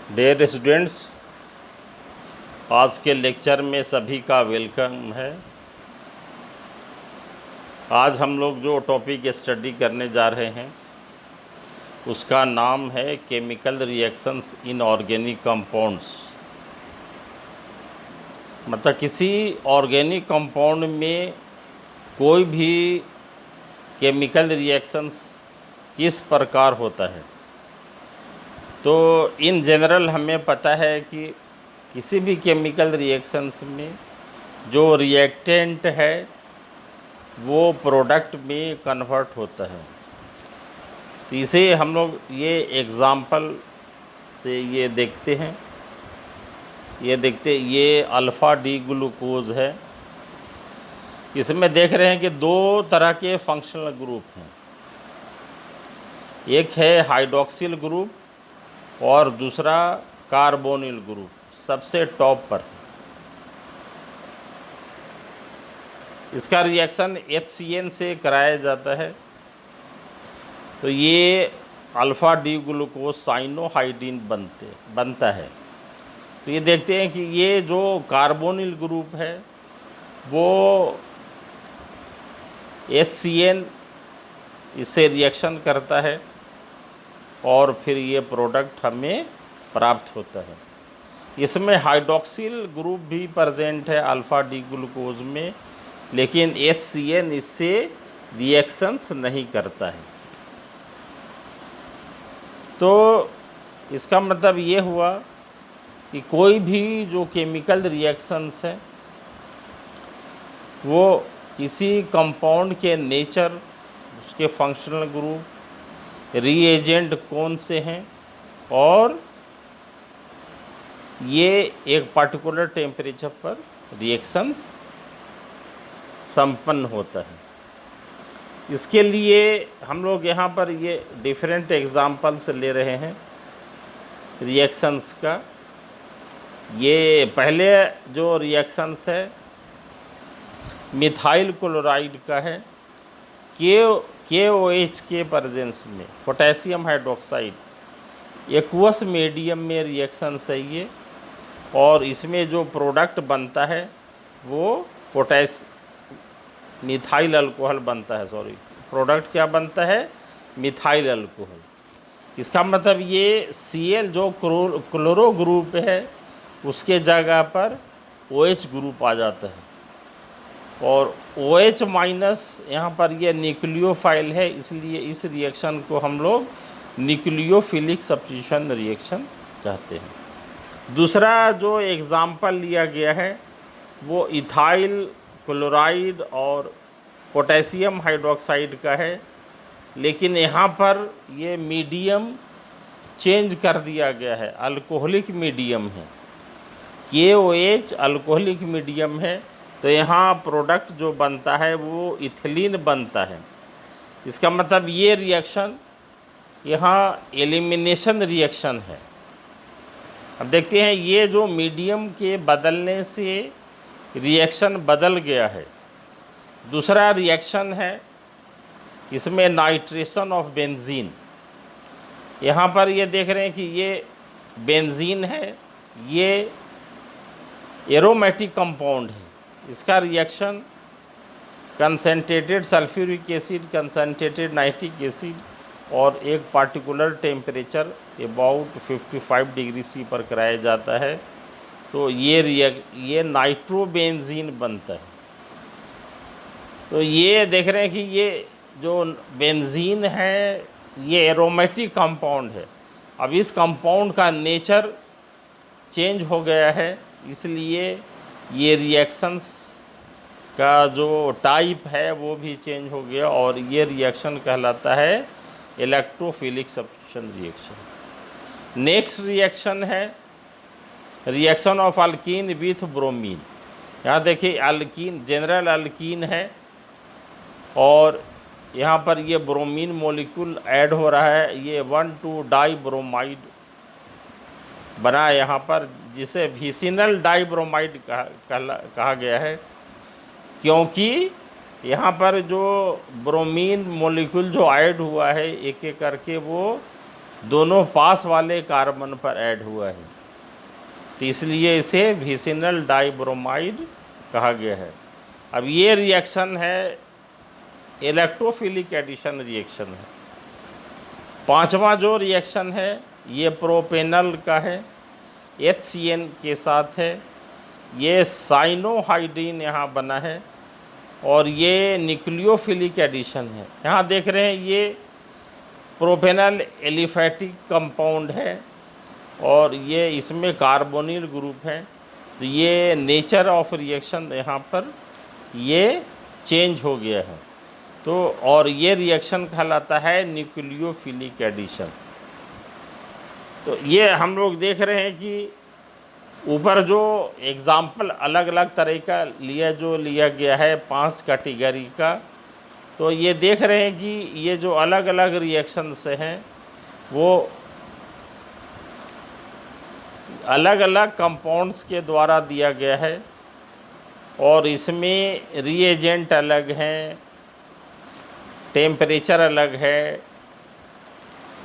Dear students, आज के lecture में सभी का वेलकम है। आज हम लोग जो टॉपिक स्टडी करने जा रहे हैं उसका नाम है chemical reactions in organic compounds. मतलब किसी ऑर्गेनिक कंपाउंड में कोई भी केमिकल रिएक्शंस किस प्रकार होता है। तो इन जनरल हमें पता है कि किसी भी केमिकल रिएक्शंस में जो रिएक्टेंट है वो प्रोडक्ट में कन्वर्ट होता है। तो इसे हम लोग ये एग्ज़ाम्पल से ये देखते हैं। ये अल्फ़ा डी ग्लूकोज है। इसमें देख रहे हैं कि दो तरह के फंक्शनल ग्रुप हैं, एक है हाइड्रॉक्सिल ग्रुप और दूसरा कार्बोनिल ग्रुप सबसे टॉप पर। इसका रिएक्शन HCN से कराया जाता है। तो ये अल्फ़ा डी ग्लूकोज साइनोहाइड्रीन बनता है। तो ये देखते हैं कि ये जो कार्बोनिल ग्रुप है वो HCN इससे रिएक्शन करता है और फिर ये प्रोडक्ट हमें प्राप्त होता है। इसमें हाइड्रॉक्सिल ग्रुप भी प्रेजेंट है अल्फ़ा डी ग्लूकोज में, लेकिन HCN इससे रिएक्शंस नहीं करता है। तो इसका मतलब ये हुआ कि कोई भी जो केमिकल रिएक्शंस है वो किसी कंपाउंड के नेचर, उसके फंक्शनल ग्रुप, रिएजेंट कौन से हैं और ये एक पर्टिकुलर टेम्परेचर पर रिएक्शंस संपन्न होता है। इसके लिए हम लोग यहाँ पर ये डिफरेंट एग्जाम्पल्स ले रहे हैं रिएक्शंस का। ये पहले जो रिएक्शंस है मिथाइल क्लोराइड का है। KOH के प्रेजेंस में पोटेशियम हाइड्रोक्साइड एक्वस मीडियम में रिएक्शंस है ये, और इसमें जो प्रोडक्ट बनता है वो मिथाइल अल्कोहल बनता है। प्रोडक्ट क्या बनता है? Methyl alcohol. इसका मतलब ये Cl जो क्लोरो ग्रुप है उसके जगह पर OH ग्रुप आ जाता है, और OH माइनस यहाँ पर ये न्यूक्लियोफाइल है, इसलिए इस रिएक्शन को हम लोग न्यूक्लियोफिलिक सब्स्टिट्यूशन रिएक्शन कहते हैं। दूसरा जो एग्ज़ाम्पल लिया गया है वो इथाइल क्लोराइड और पोटेशियम हाइड्रोक्साइड का है, लेकिन यहाँ पर ये मीडियम चेंज कर दिया गया है, अल्कोहलिक मीडियम है। KOH अल्कोहलिक मीडियम है, तो यहाँ प्रोडक्ट जो बनता है वो इथिलीन बनता है। इसका मतलब ये रिएक्शन यहाँ एलिमिनेशन रिएक्शन है। अब देखते हैं ये जो मीडियम के बदलने से रिएक्शन बदल गया है। दूसरा रिएक्शन है इसमें नाइट्रेशन ऑफ बेंजीन। यहाँ पर ये देख रहे हैं कि ये बेंजीन है, ये एरोमेटिक कंपाउंड है। इसका reaction concentrated sulphuric acid, concentrated nitric acid और एक particular temperature about 55 degree C पर कराया जाता है। तो ये नाइट्रोबेंजीन बनता है। तो ये देख रहे हैं कि ये जो बेंजीन है ये एरोमेटिक कंपाउंड है। अब इस कंपाउंड का नेचर चेंज हो गया है, इसलिए ये रिएक्शंस का जो टाइप है वो भी चेंज हो गया, और ये रिएक्शन कहलाता है electrophilic substitution reaction. Next reaction है reaction of alkene with bromine. यहाँ देखिए अल्कीन जनरल अल्कीन है और यहाँ पर ये ब्रोमीन मॉलिक्यूल ऐड हो रहा है। ये 1,2 डाइब्रोमाइड बना है यहाँ पर, जिसे विसिनल डाइब्रोमाइड कहा गया है, क्योंकि यहाँ पर जो ब्रोमीन मॉलिक्यूल जो ऐड हुआ है एक एक करके वो दोनों पास वाले कार्बन पर ऐड हुआ है, तो इसलिए इसे विसिनल डाइब्रोमाइड कहा गया है। अब ये रिएक्शन है इलेक्ट्रोफिलिक एडिशन रिएक्शन है। पांचवा जो रिएक्शन है ये प्रोपेनल का है, HCN के साथ है। ये साइनोहाइड्रीन यहाँ बना है और ये न्यूक्लियोफिलिक एडिशन है। यहाँ देख रहे हैं ये प्रोपेनल एलिफैटिक कंपाउंड है और ये इसमें कार्बोनिल ग्रुप है। तो ये नेचर ऑफ रिएक्शन यहाँ पर ये चेंज हो गया है। तो और ये रिएक्शन कहलाता है न्यूक्लियोफिलिक एडिशन। तो ये हम लोग देख रहे हैं कि ऊपर जो एग्ज़ाम्पल अलग अलग तरह का लिया गया है 5 कैटेगरी का, तो ये देख रहे हैं कि ये जो अलग अलग रिएक्शंस हैं वो अलग अलग कंपाउंड्स के द्वारा दिया गया है और इसमें रिएजेंट अलग हैं, टेम्परेचर अलग है,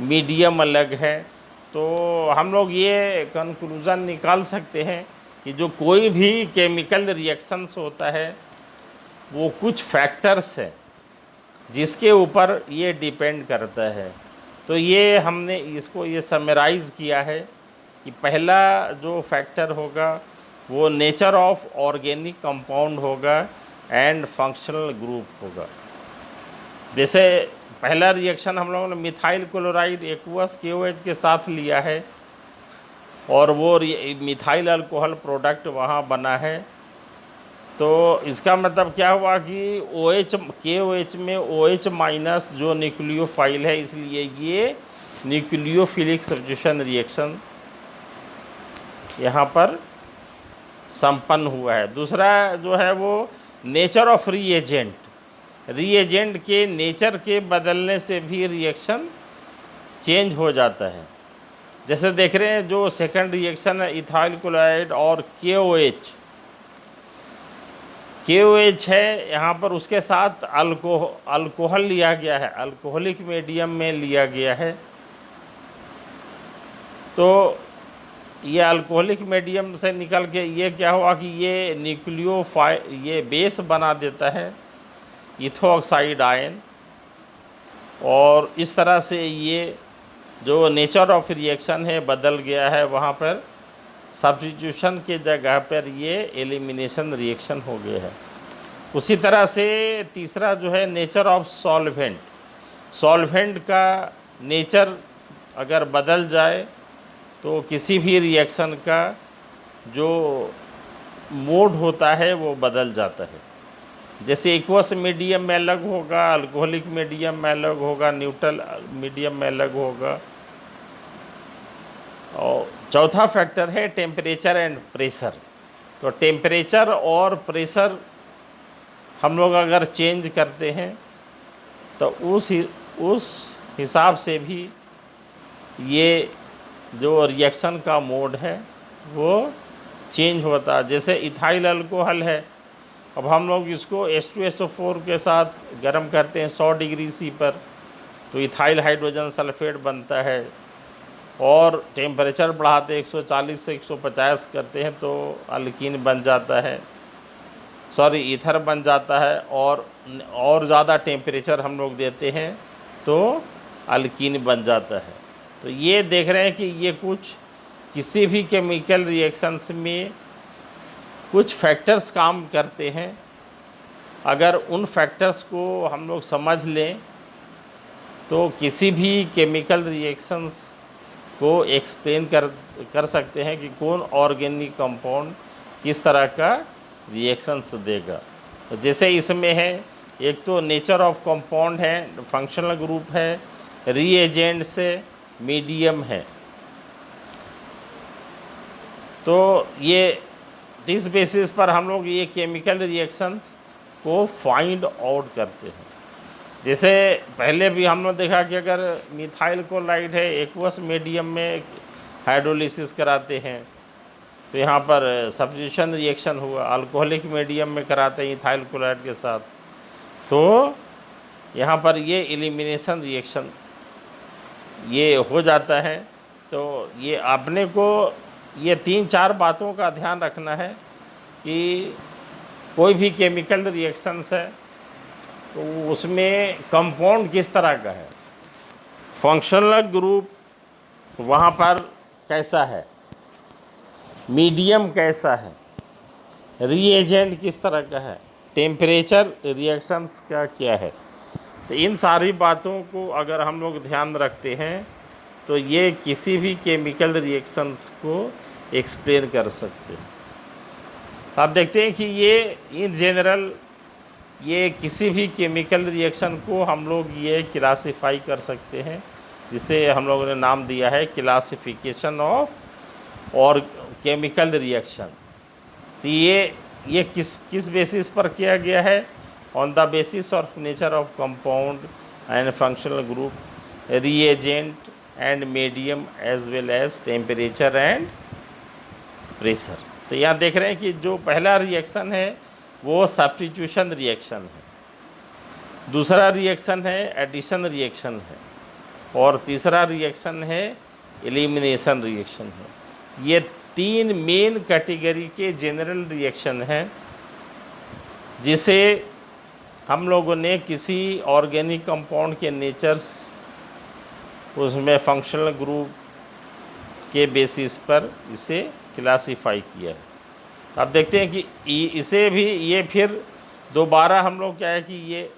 मीडियम अलग है। तो हम लोग ये कंक्लूज़न निकाल सकते हैं कि जो कोई भी केमिकल रिएक्शंस होता है वो कुछ फैक्टर्स है जिसके ऊपर ये डिपेंड करता है। तो ये हमने इसको ये समराइज़ किया है कि पहला जो फैक्टर होगा वो नेचर ऑफ ऑर्गेनिक कंपाउंड होगा एंड फंक्शनल ग्रुप होगा। जैसे पहला रिएक्शन हम लोगों ने मिथाइल क्लोराइड एक्वस KOH के साथ लिया है और वो मिथाइल अल्कोहल प्रोडक्ट वहाँ बना है। तो इसका मतलब क्या हुआ कि KOH में OH माइनस जो न्यूक्लियोफाइल है, इसलिए ये न्यूक्लियोफिलिक सब्स्टिट्यूशन रिएक्शन यहाँ पर संपन्न हुआ है। दूसरा जो है वो नेचर ऑफ रिएजेंट के नेचर के बदलने से भी रिएक्शन चेंज हो जाता है। जैसे देख रहे हैं जो सेकंड रिएक्शन है इथाइल क्लोराइड और KOH है, यहाँ पर उसके साथ अल्कोहल लिया गया है, अल्कोहलिक मीडियम में लिया गया है। तो ये अल्कोहलिक मीडियम से निकल के ये क्या हुआ कि ये बेस बना देता है इथोऑक्साइड आयन, और इस तरह से ये जो नेचर ऑफ रिएक्शन है बदल गया है। वहाँ पर सब्स्टिट्यूशन के जगह पर ये एलिमिनेशन रिएक्शन हो गया है। उसी तरह से तीसरा जो है नेचर ऑफ सॉल्वेंट का नेचर अगर बदल जाए तो किसी भी रिएक्शन का जो मोड होता है वो बदल जाता है। जैसे एक्वस मीडियम में अलग होगा, अल्कोहलिक मीडियम में अलग होगा, न्यूट्रल मीडियम में अलग होगा। और चौथा फैक्टर है टेम्परेचर एंड प्रेशर। तो टेम्परेचर और प्रेशर हम लोग अगर चेंज करते हैं तो उस हिसाब से भी ये जो रिएक्शन का मोड है वो चेंज होता है। जैसे इथाइल अल्कोहल है, अब हम लोग इसको H2SO4 के साथ गर्म करते हैं 100 डिग्री C पर, तो इथाइल हाइड्रोजन सल्फेट बनता है। और टेम्परेचर बढ़ाते 140 से 150 करते हैं तो अल्कीन बन जाता है, ईथर बन जाता है। और ज़्यादा टेम्परेचर हम लोग देते हैं तो अल्कीन बन जाता है। तो ये देख रहे हैं कि ये किसी भी केमिकल रिएक्शंस में कुछ फैक्टर्स काम करते हैं। अगर उन फैक्टर्स को हम लोग समझ लें तो किसी भी केमिकल रिएक्शंस को एक्सप्लेन कर सकते हैं कि कौन ऑर्गेनिक कंपाउंड किस तरह का रिएक्शंस देगा। तो जैसे इसमें है, एक तो नेचर ऑफ कंपाउंड है, फंक्शनल ग्रुप है, रीएजेंट से मीडियम है। तो ये इस बेसिस पर हम लोग ये केमिकल रिएक्शंस को फाइंड आउट करते हैं। जैसे पहले भी हम लोग देखा कि अगर मिथाइल क्लोराइड है, एक्वस मीडियम में हाइड्रोलिसिस कराते हैं तो यहाँ पर सब्स्टिट्यूशन रिएक्शन हुआ, अल्कोहलिक मीडियम में कराते हैं इथाइल क्लोराइड के साथ तो यहाँ पर ये एलिमिनेशन रिएक्शन ये हो जाता है। तो ये अपने को ये 3-4 बातों का ध्यान रखना है कि कोई भी केमिकल रिएक्शंस है तो उसमें कंपाउंड किस तरह का है, फंक्शनल ग्रुप वहाँ पर कैसा है, मीडियम कैसा है, रिएजेंट किस तरह का है, टेम्परेचर रिएक्शंस का क्या है। तो इन सारी बातों को अगर हम लोग ध्यान रखते हैं तो ये किसी भी केमिकल रिएक्शंस को एक्सप्लेन कर सकते हैं। आप देखते हैं कि ये इन जनरल ये किसी भी केमिकल रिएक्शन को हम लोग ये क्लासिफाई कर सकते हैं, जिसे हम लोगों ने नाम दिया है क्लासिफिकेशन ऑफ और केमिकल रिएक्शन। तो ये किस बेसिस पर किया गया है, on the basis of nature of compound and functional group, reagent and medium as well as temperature and pressure. तो यहाँ देख रहे हैं कि जो पहला रिएक्शन है वो सब्स्टिट्यूशन रिएक्शन है, दूसरा रिएक्शन है एडिशन रिएक्शन है, और तीसरा रिएक्शन है एलिमिनेशन रिएक्शन है। ये 3 मेन कैटेगरी के जनरल रिएक्शन हैं जिसे हम लोगों ने किसी ऑर्गेनिक कंपाउंड के नेचर्स उसमें फंक्शनल ग्रुप के बेसिस पर इसे क्लासिफाई किया है। अब देखते हैं कि इसे भी ये फिर दोबारा हम लोग क्या है कि ये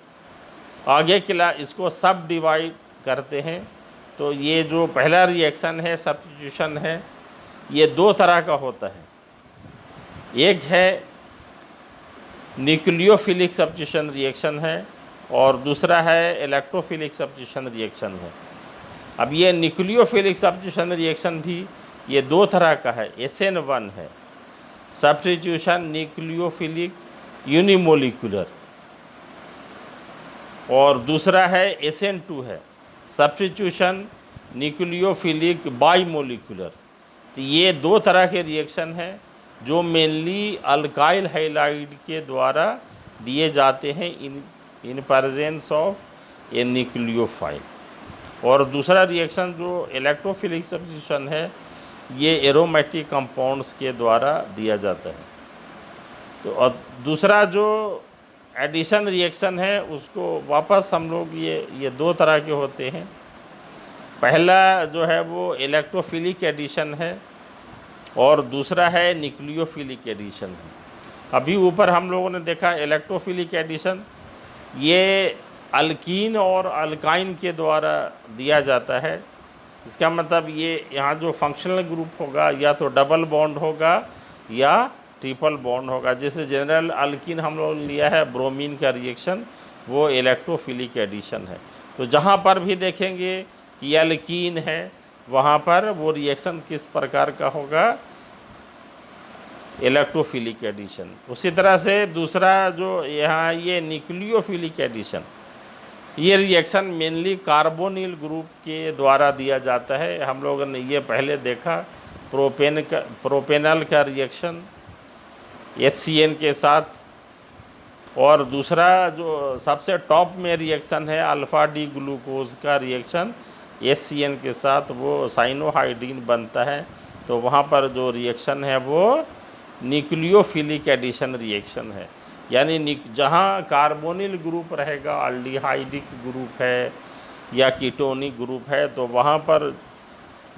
आगे इसको सब डिवाइड करते हैं। तो ये जो पहला रिएक्शन है सब्स्टिट्यूशन है, ये 2 तरह का होता है। एक है न्यूक्लियोफिलिक सब्स्टिट्यूशन रिएक्शन है और दूसरा है इलेक्ट्रोफिलिक सब्स्टिट्यूशन रिएक्शन है। अब ये न्यूक्लियोफिलिक सब्स्टिट्यूशन रिएक्शन भी ये 2 तरह का है। SN1 है सब्स्टिट्यूशन न्यूक्लियोफिलिक यूनिमोलिकुलर, और दूसरा है SN2 है सब्स्टिट्यूशन न्यूक्लियोफिलिक बाईमोलिकुलर। तो ये 2 तरह के रिएक्शन हैं जो मेनली अल्काइल हैलाइड के द्वारा दिए जाते हैं in presence of a nucleophile. और दूसरा रिएक्शन जो इलेक्ट्रोफिलिक सब्स्टिट्यूशन है ये एरोमेटिक कंपाउंड्स के द्वारा दिया जाता है। तो और दूसरा जो एडिशन रिएक्शन है उसको वापस हम लोग ये 2 तरह के होते हैं। पहला जो है वो इलेक्ट्रोफिलिक एडिशन है और दूसरा है न्यूक्लियोफिलिक एडिशन है। अभी ऊपर हम लोगों ने देखा इलेक्ट्रोफिलिक एडिशन ये अल्कीन और अल्काइन के द्वारा दिया जाता है। इसका मतलब ये यहाँ जो फंक्शनल ग्रुप होगा या तो डबल बॉन्ड होगा या ट्रिपल बॉन्ड होगा। जैसे जनरल अल्कीन हम लोग लिया है ब्रोमीन का रिएक्शन, वो इलेक्ट्रोफिलिक एडिशन है। तो जहाँ पर भी देखेंगे कि अल्कीन है वहाँ पर वो रिएक्शन किस प्रकार का होगा, इलेक्ट्रोफिलिक एडिशन। उसी तरह से दूसरा जो यहाँ ये न्यूक्लियोफिलिक एडिशन, ये रिएक्शन मेनली कार्बोनिल ग्रुप के द्वारा दिया जाता है। हम लोगों ने ये पहले देखा प्रोपेनल का रिएक्शन HCN के साथ, और दूसरा जो सबसे टॉप में रिएक्शन है अल्फ़ा डी ग्लूकोज का रिएक्शन HCN के साथ, वो साइनोहाइड्रीन बनता है। तो वहाँ पर जो रिएक्शन है वो न्यूक्लियोफिलिक एडिशन रिएक्शन है। यानी जहाँ कार्बोनिल ग्रुप रहेगा, अल्डिहाइडिक ग्रुप है या कीटोनिक ग्रुप है, तो वहाँ पर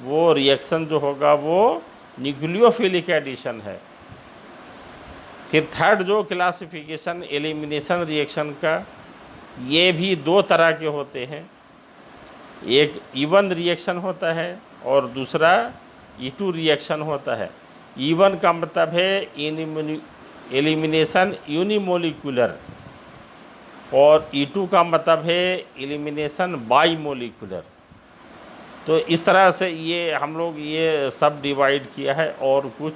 वो रिएक्शन जो होगा वो न्यूक्लियोफिलिक एडिशन है। फिर थर्ड जो क्लासिफिकेशन एलिमिनेशन रिएक्शन का, ये भी 2 तरह के होते हैं। एक इवन रिएक्शन होता है और दूसरा E2 रिएक्शन होता है। इवन का मतलब है एलिमिनेशन यूनिमोलिकुलर और E2 का मतलब है एलिमिनेशन बाईमोलिकुलर। तो इस तरह से ये हम लोग ये सब डिवाइड किया है। और कुछ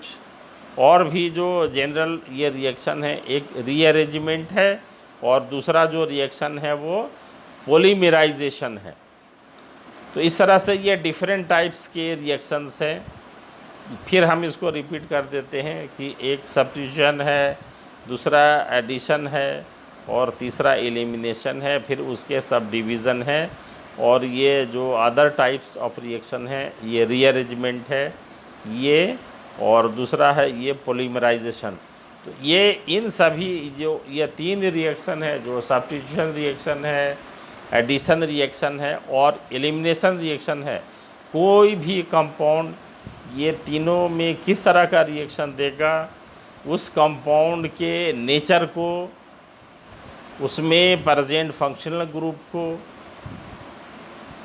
और भी जो जनरल ये रिएक्शन है, एक रीअरेंजमेंट है और दूसरा जो रिएक्शन है वो पॉलीमराइजेशन है। तो इस तरह से ये डिफरेंट टाइप्स के रिएक्शंस हैं। फिर हम इसको रिपीट कर देते हैं कि एक सब्स्टिट्यूशन है, दूसरा एडिशन है और तीसरा एलिमिनेशन है। फिर उसके सब डिवीज़न है और ये जो अदर टाइप्स ऑफ रिएक्शन है ये रीअरेंजमेंट है ये, और दूसरा है ये पॉलीमराइजेशन। तो ये इन सभी जो ये 3 रिएक्शन है, जो सब्स्टिट्यूशन रिएक्शन है, एडिशन रिएक्शन है और एलिमिनेशन रिएक्शन है, कोई भी कंपाउंड ये तीनों में किस तरह का रिएक्शन देगा, उस कंपाउंड के नेचर को, उसमें प्रेजेंट फंक्शनल ग्रुप को,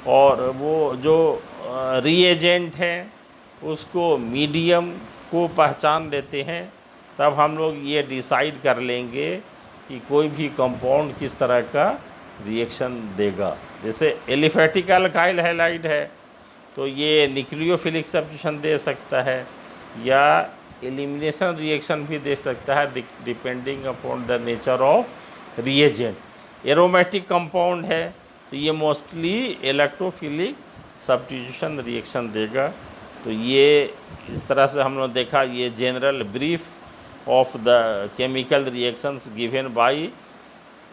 और वो जो रिएजेंट है उसको, मीडियम को पहचान लेते हैं, तब हम लोग ये डिसाइड कर लेंगे कि कोई भी कंपाउंड किस तरह का रिएक्शन देगा। जैसे एलिफेटिक अल्काइल हैलाइड है तो ये न्यूक्लियोफिलिक सब्स्टिट्यूशन दे सकता है या एलिमिनेशन रिएक्शन भी दे सकता है, depending upon the nature of reagent. Aromatic compound है तो ये मोस्टली इलेक्ट्रोफिलिक सब्स्टिट्यूशन रिएक्शन देगा। तो ये इस तरह से हम लोग देखा, ये general brief of the chemical reactions given by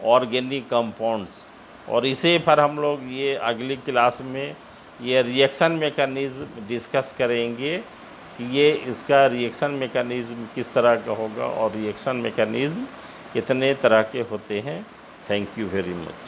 organic compounds. और इसे पर हम लोग ये अगली क्लास में ये रिएक्शन मैकेनिज़्म डिस्कस करेंगे कि ये इसका रिएक्शन मैकेनिज़्म किस तरह का होगा और रिएक्शन मैकेनिज़्म कितने तरह के होते हैं। Thank you very much.